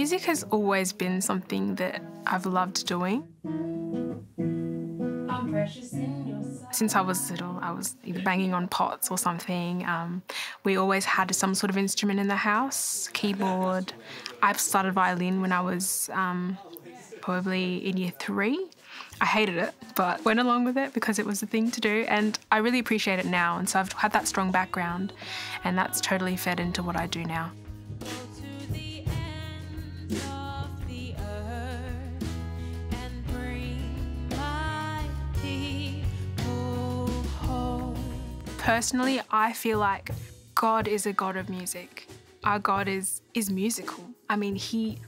Music has always been something that I've loved doing. I'm precious in your sight. Since I was little, I was either banging on pots or something. We always had some sort of instrument in the house, keyboard. I started violin when I was probably in year 3. I hated it, but went along with it because it was the thing to do, and I really appreciate it now. And so I've had that strong background, and that's totally fed into what I do now. Personally, I feel like God is a God of music. Our God is musical. I mean,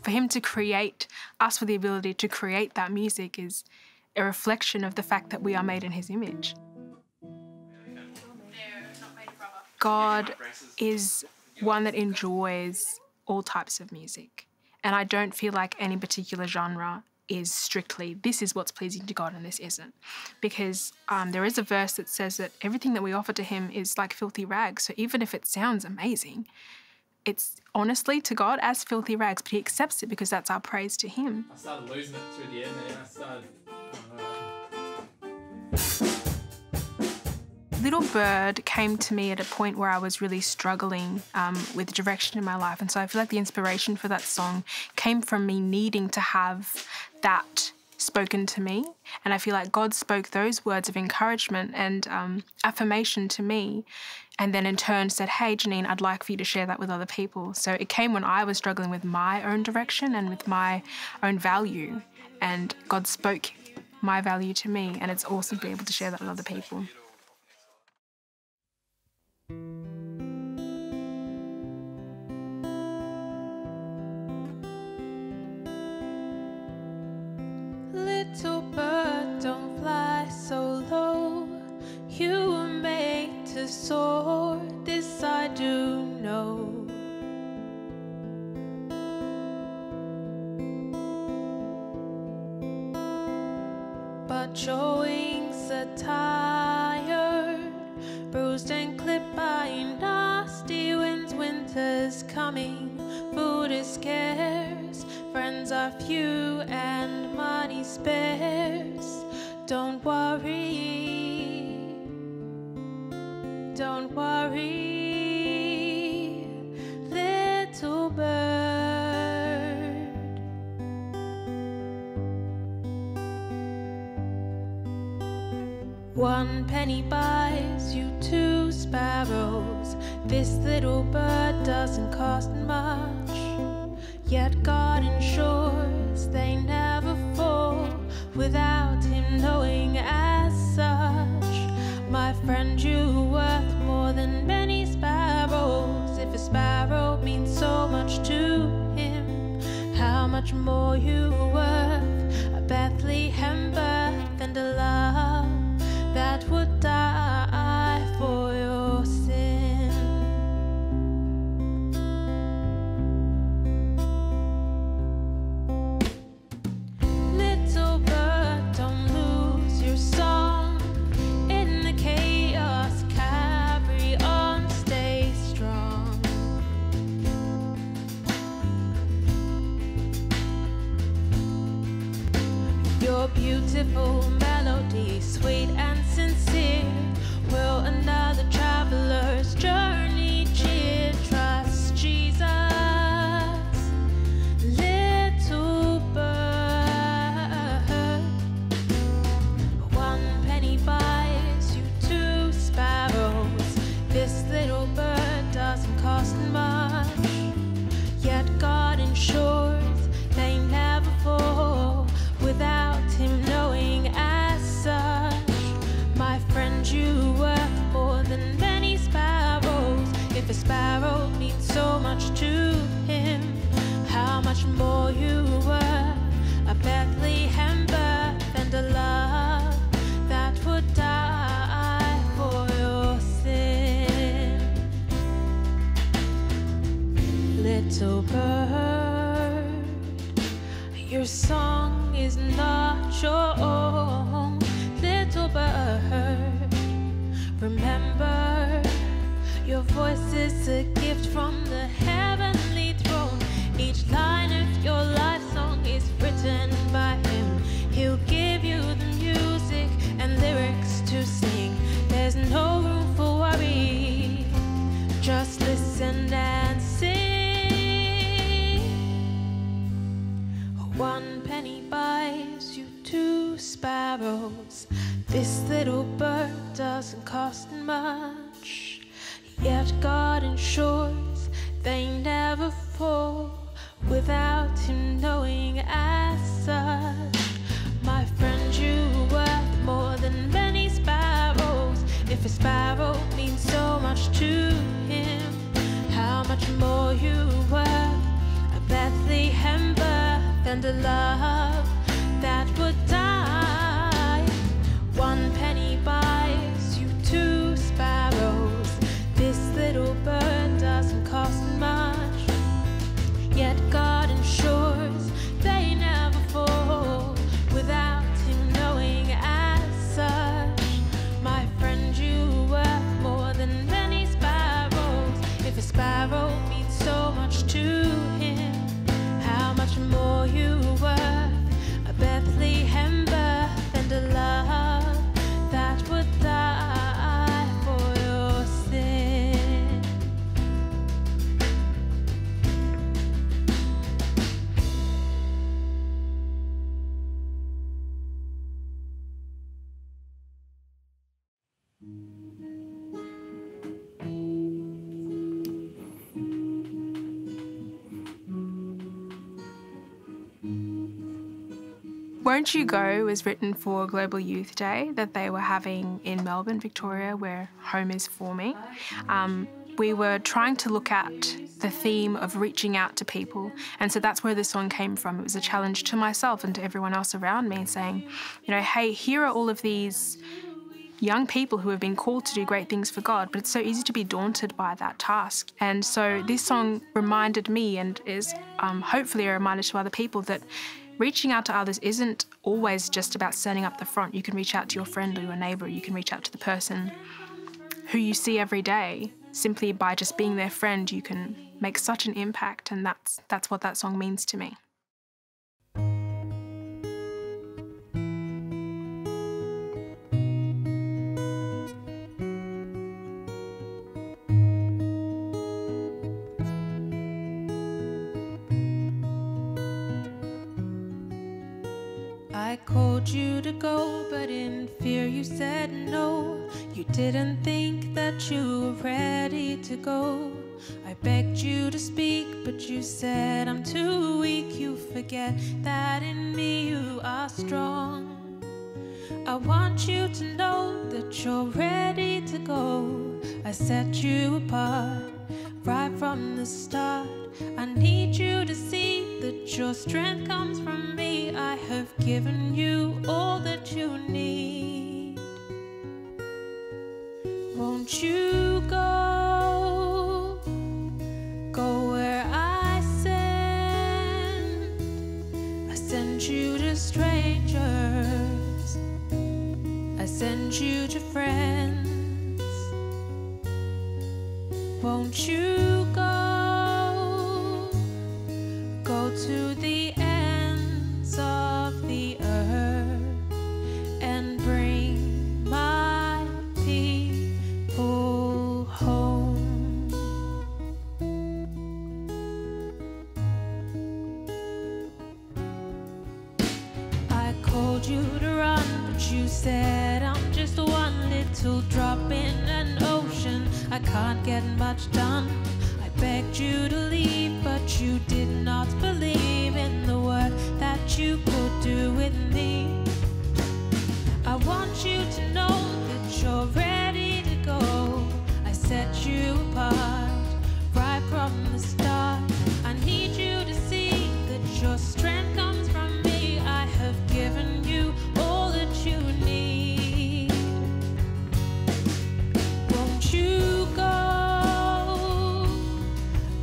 for him to create us with the ability to create that music is a reflection of the fact that we are made in his image. God is one that enjoys all types of music. And I don't feel like any particular genre is strictly, this is what's pleasing to God and this isn't. Because there is a verse that says that everything that we offer to him is like filthy rags. So even if it sounds amazing, it's honestly to God as filthy rags, but he accepts it because that's our praise to him. I started losing it through the end there. I started... Little Bird came to me at a point where I was really struggling with direction in my life. And so I feel like the inspiration for that song came from me needing to have that spoken to me. And I feel like God spoke those words of encouragement and affirmation to me, and then in turn said, hey, Jayneen, I'd like for you to share that with other people. So it came when I was struggling with my own direction and with my own value. And God spoke my value to me, and it's awesome to be able to share that with other people. Little bird, don't fly so low. You were made to soar, this I do know. But your wings are tired, bruised and clipped by nasty winds. Winter's coming, food is scarce, friends are few and money sparse. Don't worry, don't worry, little bird. One penny buys you 2 sparrows. This little bird doesn't cost much, yet God ensures they never fall without him knowing as such. My friend, you're worth more than many sparrows. If a sparrow means so much to him, how much more you worth? A Bethlehem birth and a love that would die for your sin. Little bird, don't lose your song in the chaos. Carry on, stay strong. Your beautiful melody, sweet and sincere, will another traveler's journey cheer. Trust Jesus, little bird. 1 penny buys you 2 sparrows. This little bird doesn't cost much, yet God ensures they never fall without him knowing as such. My friend, you worth more than many sparrows. If a sparrow means so much to him, how much more you worth? A Bethlehem birth and a love that would die for your sin. Little bird, your song is not your own. Little bird, remember, Your voice is a gift from the heavenly throne. Each line of your 1 penny buys you 2 sparrows. This little bird doesn't cost much, yet God ensures they never fall without him knowing as such. My friend, you are worth more than many sparrows. If a sparrow means so much to him, how much more you worth, a Bethlehem birth and a love that would die. 1 penny buys you 2 sparrows. This little bird doesn't cost much, yet God ensures they never fall without him knowing as such. My friend, you are worth more than many sparrows. If a sparrow means so much to him, how much more you worth, a Bethlehem birth and a love that would die for your sin. Won't You Go was written for Global Youth Day that they were having in Melbourne, Victoria, where home is for me. We were trying to look at the theme of reaching out to people, and so that's where this song came from. It was a challenge to myself and to everyone else around me, saying, you know, hey, here are all of these young people who have been called to do great things for God, but it's so easy to be daunted by that task. And so this song reminded me, and is hopefully a reminder to other people, that reaching out to others isn't always just about standing up the front. You can reach out to your friend or your neighbour. You can reach out to the person who you see every day. Simply by just being their friend, you can make such an impact, and that's what that song means to me. I called you to go, but in fear you said no. You didn't think that you were ready to go. I begged you to speak, but you said I'm too weak. You forget that in me you are strong. I want you to know that you're ready to go. I set you apart right from the start. I need you to see that your strength comes from me. I have given you all that you need. Won't you go? Go where I send. I send you to strangers. I send you to friends. Won't you go? Go to the ends of the earth and bring my people home. I called you to run, but you said I'm just one little drop in an ocean. I can't get much done. I begged you to leave, but you did not believe in the work that you could do with me. I want you to know that you're ready to go. I set you apart right from the start. I need you to see that your strength comes from me. I have given you all that you need. Won't you go?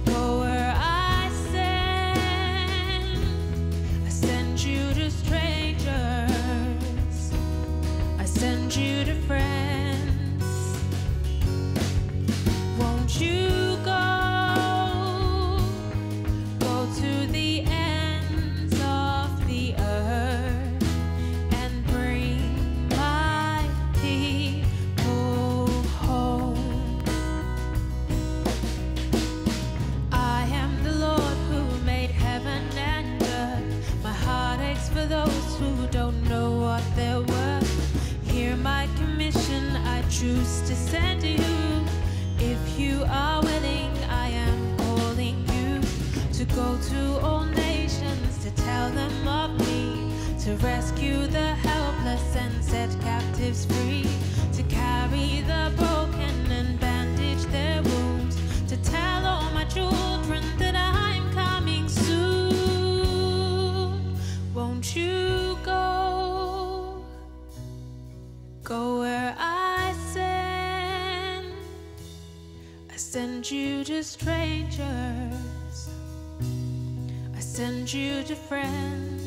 Go where I send. I send you lights for those who don't know what they're worth. Hear my commission, I choose to send to you. If you are willing, I am calling you to go to all nations, to tell them of me, to rescue the helpless and set captives free, to carry the broken and bandage their wounds, to tell all my children that I'm coming soon. Won't you go? Go where I send. I send you to strangers. I send you to friends.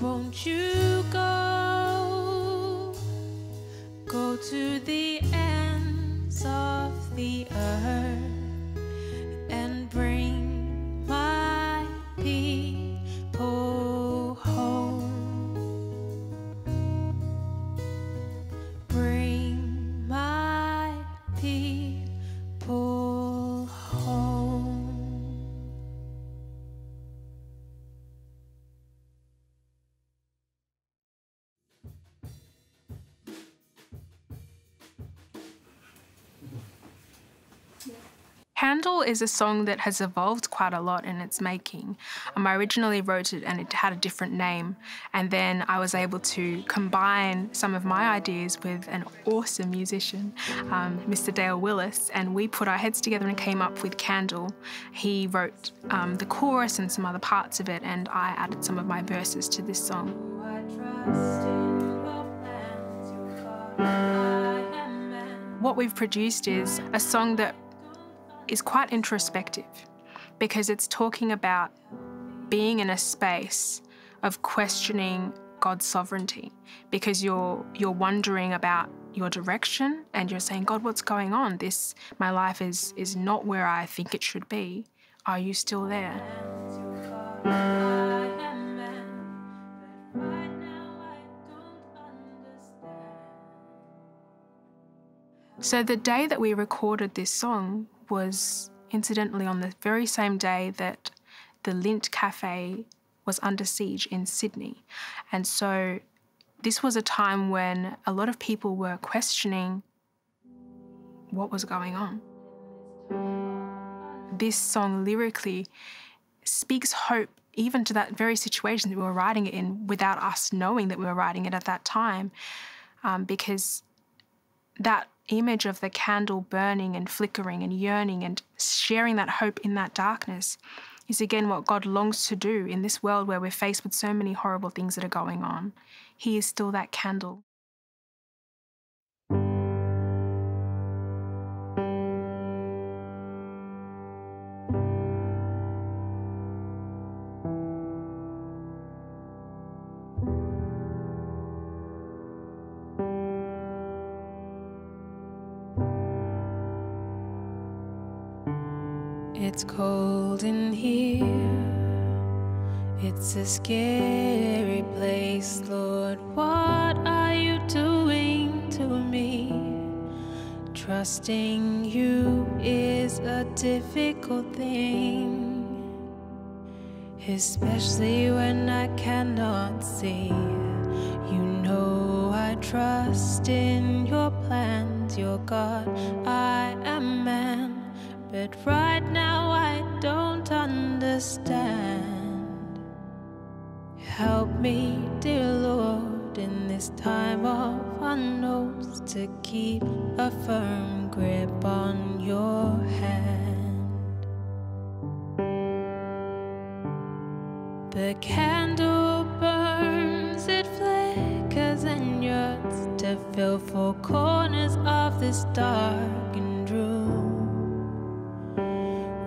Won't you go? Go to the ends of the earth and bring my people home. Bring my people home. Candle is a song that has evolved quite a lot in its making. I originally wrote it and it had a different name, and then I was able to combine some of my ideas with an awesome musician, Mr. Dale Willis, and we put our heads together and came up with Candle. He wrote the chorus and some other parts of it, and I added some of my verses to this song. What we've produced is a song that is quite introspective, because it's talking about being in a space of questioning God's sovereignty, because you're wondering about your direction and you're saying, God, what's going on? My life is not where I think it should be. Are you still there? So the day that we recorded this song was incidentally on the very same day that the Lint Cafe was under siege in Sydney. And so this was a time when a lot of people were questioning what was going on. This song lyrically speaks hope even to that very situation that we were writing it in, without us knowing that we were writing it at that time, because that image of the candle burning and flickering and yearning and sharing that hope in that darkness is again what God longs to do in this world where we're faced with so many horrible things that are going on. He is still that candle. It's cold in here, it's a scary place, Lord, what are you doing to me? Trusting you is a difficult thing, especially when I cannot see. You know I trust in your plans, your God, I am man. But right now I don't understand. Help me, dear Lord, in this time of unknowns, to keep a firm grip on your hand. The candle burns, it flickers and yearns to fill 4 corners of this darkened room.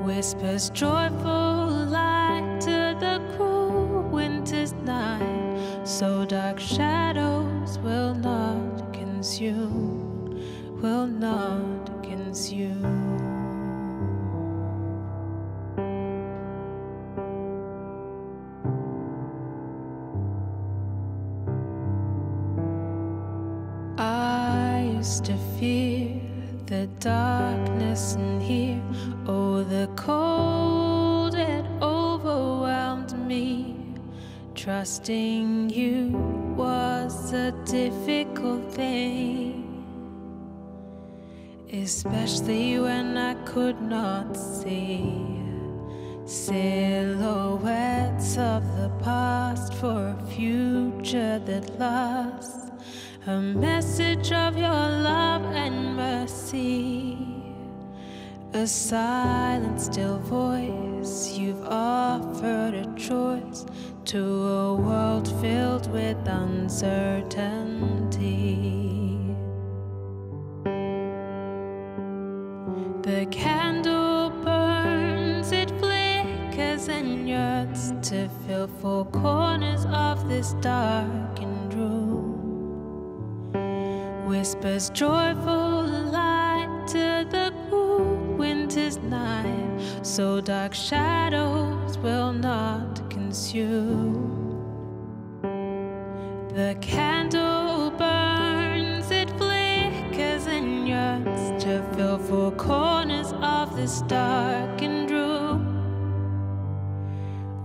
Whispers joyful light to the cruel winter's night, so dark shadows will not consume, will not consume. I used to fear the darkness in here, oh, the cold, it overwhelmed Trusting you was a difficult thing, especially when I could not see silhouettes of the past for a future that lasts, a message of your love and mercy, a silent still voice. You've offered a choice to a world filled with uncertainty. The candle burns, it flickers and yearns to fill four corners of this darkened room. Whispers joyful light to the cool winter's night, so dark shadows will not consume. The candle burns, it flickers and yearns to fill four corners of this darkened room.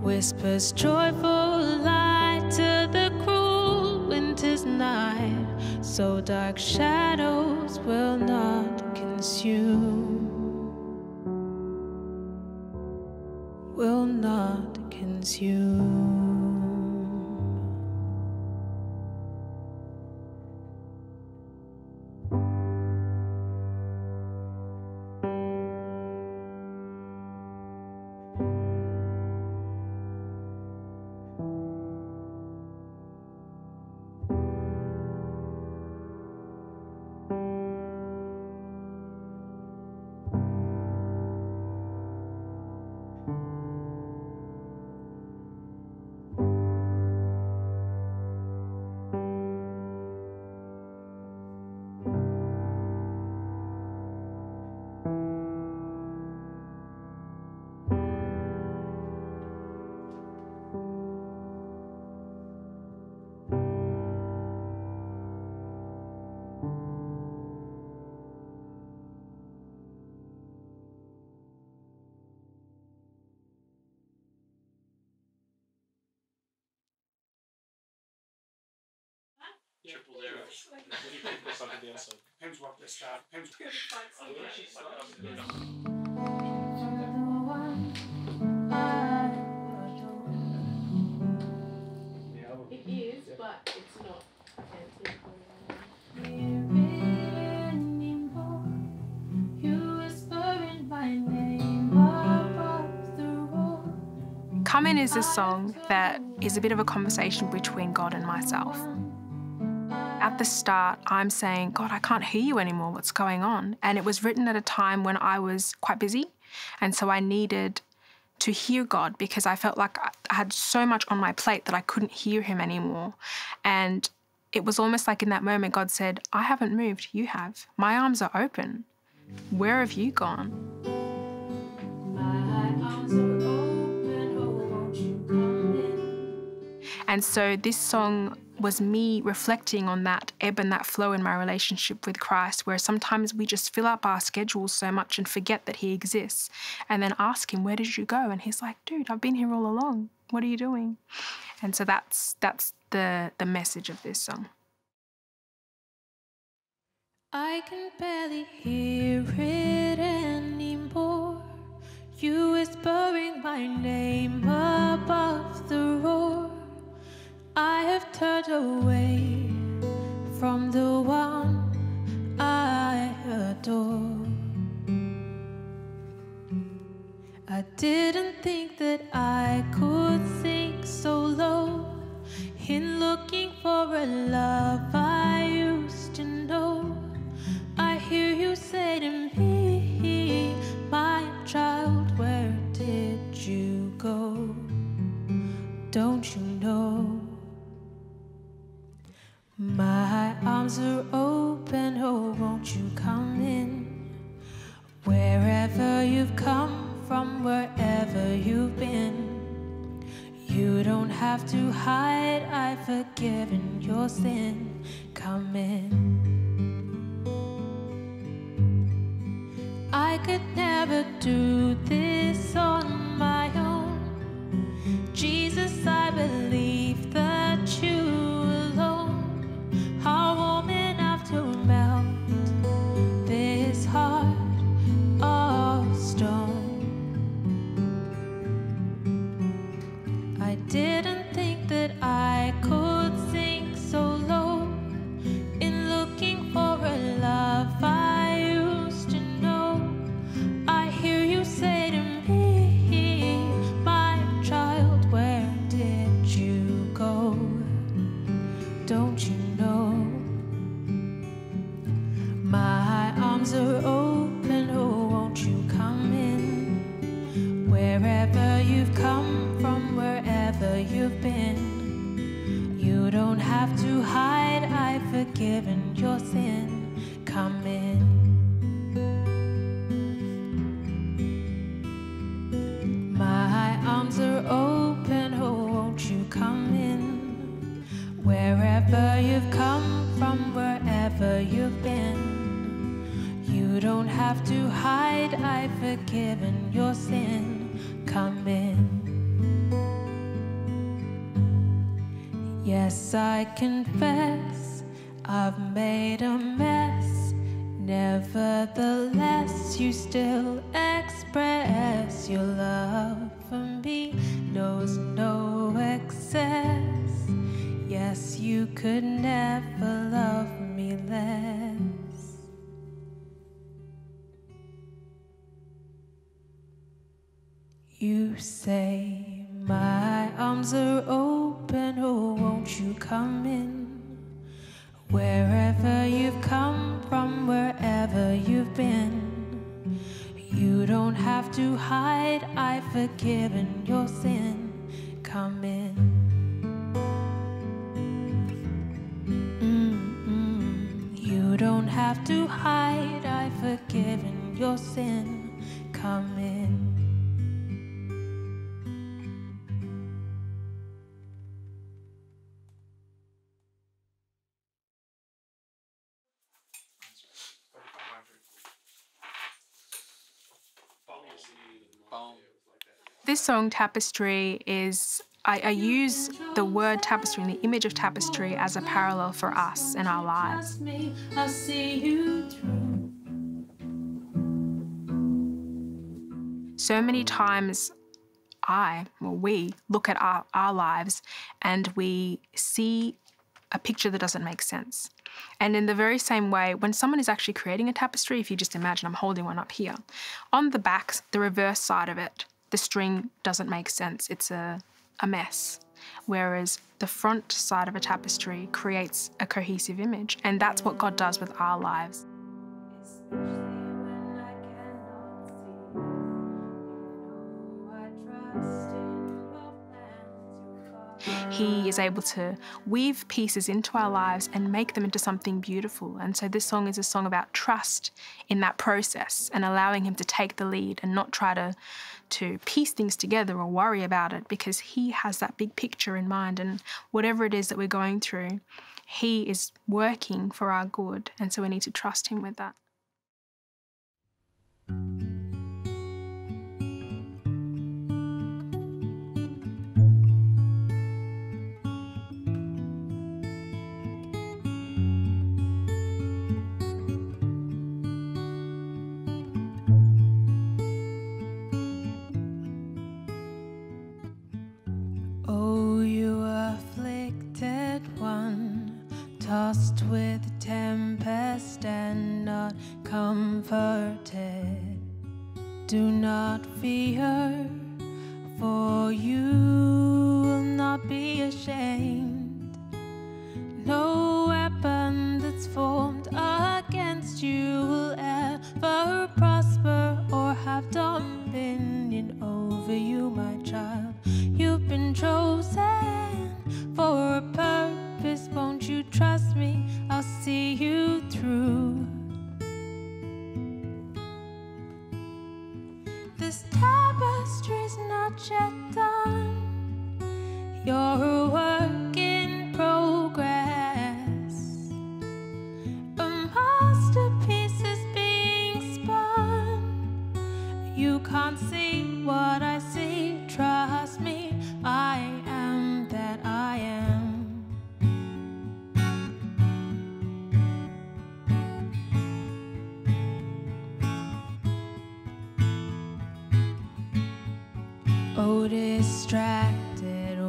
Whispers joyful light to the cruel winter's night, so dark shadows will not consume. Will not consume. Triple arrow. Depends what they start. Depends. It is, but it's not fancy. Come In is a song that is a bit of a conversation between God and myself. At the start, I'm saying, God, I can't hear you anymore. What's going on? And it was written at a time when I was quite busy. And so I needed to hear God because I felt like I had so much on my plate that I couldn't hear him anymore. And it was almost like in that moment, God said, I haven't moved, you have. My arms are open. Where have you gone? My arms are open, oh, won't you come in? And so this song was me reflecting on that ebb and that flow in my relationship with Christ, where sometimes we just fill up our schedules so much and forget that he exists, and then ask him, where did you go? And he's like, dude, I've been here all along. What are you doing? And so that's the message of this song. I can barely hear it anymore. You whispering my name above the roar. I have turned away from the one I adore. I didn't think that I could sink so low in looking for a love I used to know. I hear you say to me, my child, where did you go? Don't you know? My arms are open, oh, won't you come in? Wherever you've come from, wherever you've been, you don't have to hide, I've forgiven your sin. Come in. I could never do this on my own. Jesus, I believe Didn't think that I could sink so low in looking for a love I used to know. I hear you say to me, my child, where did you go? Don't you know? My arms are open, oh, won't you come in? Wherever you've come from, wherever you've been, you don't have to hide, I've forgiven your sin. Come in. My arms are open, oh, won't you come in? Wherever you've come from, wherever you've been, you don't have to hide, I've forgiven your sin. Come in. Yes, I confess, I've made a mess. Nevertheless, you still express your love for me, knows no excess. Yes, you could never love me less. You say, my arms are open, oh, won't you come in? Wherever you've come from, wherever you've been, you don't have to hide, I've forgiven your sin. Come in. You don't have to hide, I've forgiven your sin. Come in. This song, Tapestry, is, I use the word tapestry and the image of tapestry as a parallel for us in our lives. I'll see you through. So many times we look at our lives and we see a picture that doesn't make sense. And in the very same way, when someone is actually creating a tapestry, if you just imagine I'm holding one up here, on the back, the reverse side of it, the string doesn't make sense. It's a mess. Whereas the front side of a tapestry creates a cohesive image. And that's what God does with our lives. He is able to weave pieces into our lives and make them into something beautiful. And so this song is a song about trust in that process and allowing him to take the lead and not try to piece things together or worry about it, because he has that big picture in mind, and whatever it is that we're going through, he is working for our good. And so we need to trust him with that. Tossed with tempest and not comforted. Do not fear, for you will not be ashamed. No weapon that's formed against you will ever prosper or have dominion over you, my child. You've been chosen for a purpose. Won't you trust me? I'll see you through. This tapestry's not yet done. You're a work in progress. A masterpiece is being spun. You can't see what I see. Trust me, I am that I am. Oh, distracted,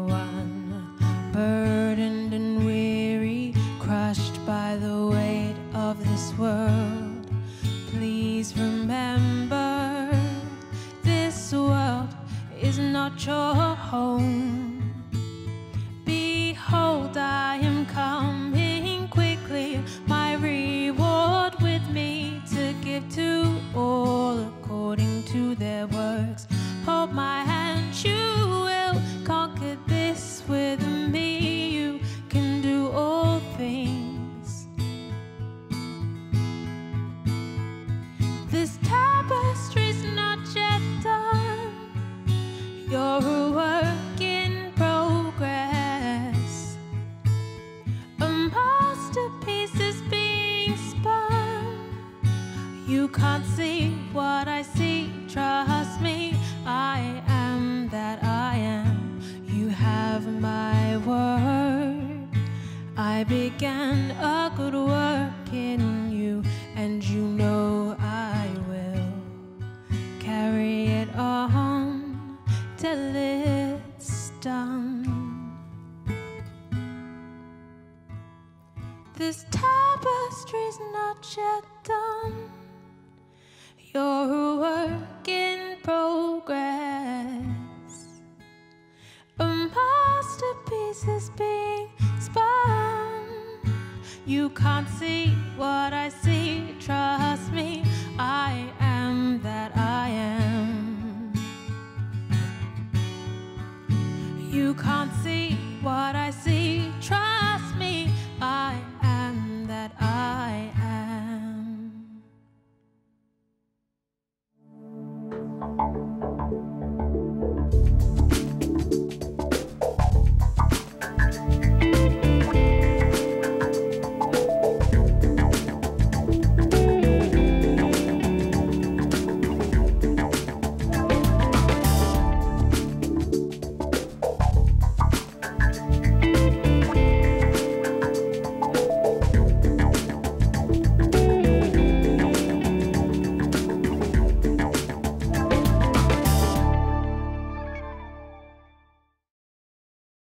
have my word. I began a good work in you, and you know I will carry it on till it's done. This tapestry's not yet done. You're a work in progress. A masterpiece is being spun. You can't see what I see. Trust me, I am that I am. You can't see what I see. Trust